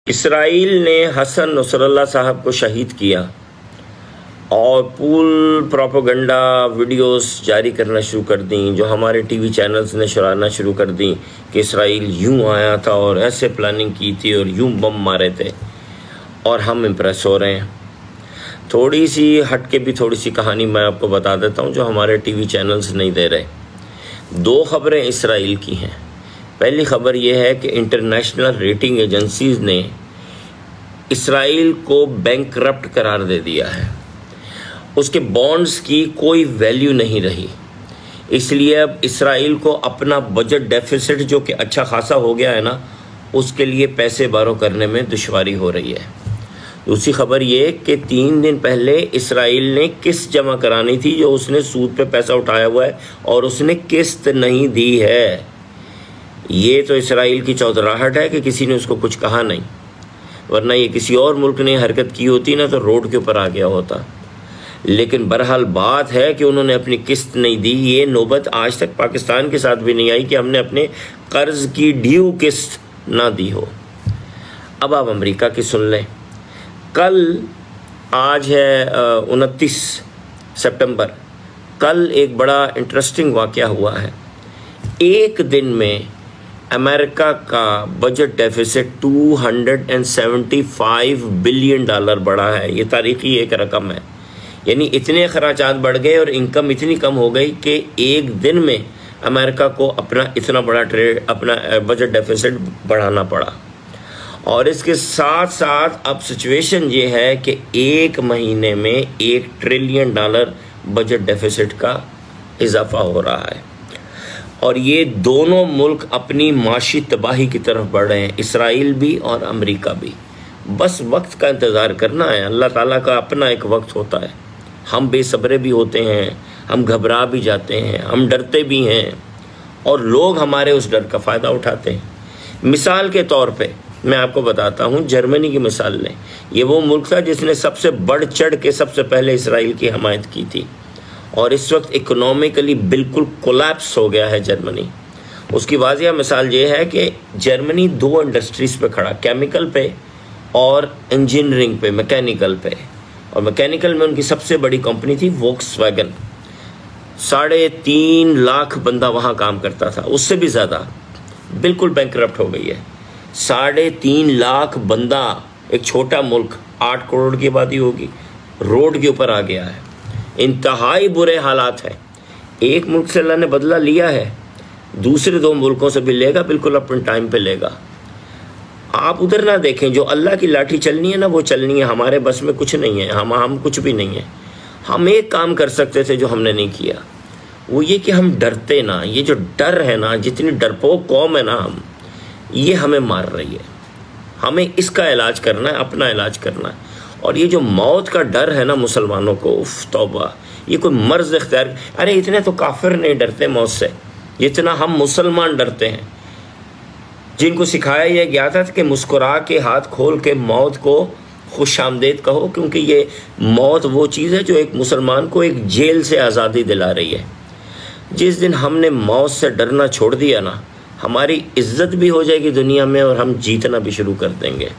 Israel ने हसन नसरल्ला साहब को शहीद किया और पूल प्रोपेगेंडा वीडियोस जारी करना शुरू कर दी, जो हमारे टीवी चैनल्स ने चलाना शुरू कर दी कि इसराइल यूं आया था और ऐसे प्लानिंग की थी और यूं बम मारे थे, और हम इम्प्रेस हो रहे हैं। थोड़ी सी हटके भी थोड़ी सी कहानी मैं आपको बता देता हूं जो हमारे टीवी चैनल्स नहीं दे रहे। दो खबरें इसराइल की हैं। पहली खबर यह है कि इंटरनेशनल रेटिंग एजेंसीज ने इसराइल को बैंकरप्ट करार दे दिया है। उसके बॉन्ड्स की कोई वैल्यू नहीं रही, इसलिए अब इसराइल को अपना बजट डेफिसिट जो कि अच्छा खासा हो गया है ना, उसके लिए पैसे बारो करने में दुश्वारी हो रही है। दूसरी खबर ये कि 3 दिन पहले इसराइल ने किस्त जमा करानी थी जो उसने सूद पे पैसा उठाया हुआ है और उसने किस्त नहीं दी है। ये तो इसराइल की चौधराहट है कि किसी ने उसको कुछ कहा नहीं, वरना ये किसी और मुल्क ने हरकत की होती ना तो रोड के ऊपर आ गया होता। लेकिन बहरहाल बात है कि उन्होंने अपनी किस्त नहीं दी। ये नौबत आज तक पाकिस्तान के साथ भी नहीं आई कि हमने अपने कर्ज की ड्यू किस्त ना दी हो। अब आप अमेरिका की सुन लें। कल, आज है 29 सितंबर, कल एक बड़ा इंटरेस्टिंग वाक़या हुआ है। एक दिन में अमेरिका का बजट डेफिसिट $275 बिलियन बढ़ा है। ये तारीखी एक रकम है, यानी इतने अखराजात बढ़ गए और इनकम इतनी कम हो गई कि एक दिन में अमेरिका को अपना इतना बड़ा अपना बजट डेफिसिट बढ़ाना पड़ा। और इसके साथ साथ अब सिचुएशन ये है कि एक महीने में $1 ट्रिलियन बजट डेफिसिट का इजाफा हो रहा है। और ये दोनों मुल्क अपनी माशी तबाही की तरफ बढ़ रहे हैं, इसराइल भी और अमेरिका भी। बस वक्त का इंतज़ार करना है। अल्लाह ताला का अपना एक वक्त होता है। हम बेसब्रे भी होते हैं, हम घबरा भी जाते हैं, हम डरते भी हैं, और लोग हमारे उस डर का फ़ायदा उठाते हैं। मिसाल के तौर पे मैं आपको बताता हूँ, जर्मनी की मिसाल लें। ये वो मुल्क था जिसने सबसे बढ़ चढ़ के सबसे पहले इसराइल की हमायत की थी, और इस वक्त इकोनॉमिकली बिल्कुल कोलैप्स हो गया है जर्मनी। उसकी वाज़िया मिसाल ये है कि जर्मनी 2 इंडस्ट्रीज़ पे खड़ा, केमिकल पे और इंजीनियरिंग पे, मैकेनिकल पे। और मैकेनिकल में उनकी सबसे बड़ी कंपनी थी वोक्सवैगन। 3.5 लाख बंदा वहाँ काम करता था, उससे भी ज़्यादा। बिल्कुल बैंकरप्ट हो गई है। 3.5 लाख बंदा, एक छोटा मुल्क, 8 करोड़ की आबादी होगी, रोड के ऊपर आ गया है। इंतहाई बुरे हालात हैं। एक मुल्क से अल्लाह ने बदला लिया है, दूसरे 2 मुल्कों से भी लेगा, बिल्कुल अपने टाइम पे लेगा। आप उधर ना देखें, जो अल्लाह की लाठी चलनी है ना वो चलनी है। हमारे बस में कुछ नहीं है, हम कुछ भी नहीं है। हम एक काम कर सकते थे जो हमने नहीं किया, वो ये कि हम डरते ना। ये जो डर है ना, जितनी डरपोक कौम है ना हम, ये हमें मार रही है। हमें इसका इलाज करना है, अपना इलाज करना है। और ये जो मौत का डर है ना मुसलमानों को, उफ तौबा, ये कोई मर्ज इख्तियार। अरे इतने तो काफिर नहीं डरते मौत से जितना हम मुसलमान डरते हैं, जिनको सिखाया यह गया था कि मुस्कुरा के हाथ खोल के मौत को खुश आमदेद कहो, क्योंकि ये मौत वो चीज़ है जो एक मुसलमान को एक जेल से आज़ादी दिला रही है। जिस दिन हमने मौत से डरना छोड़ दिया ना, हमारी इज्जत भी हो जाएगी दुनिया में और हम जीतना भी शुरू कर देंगे।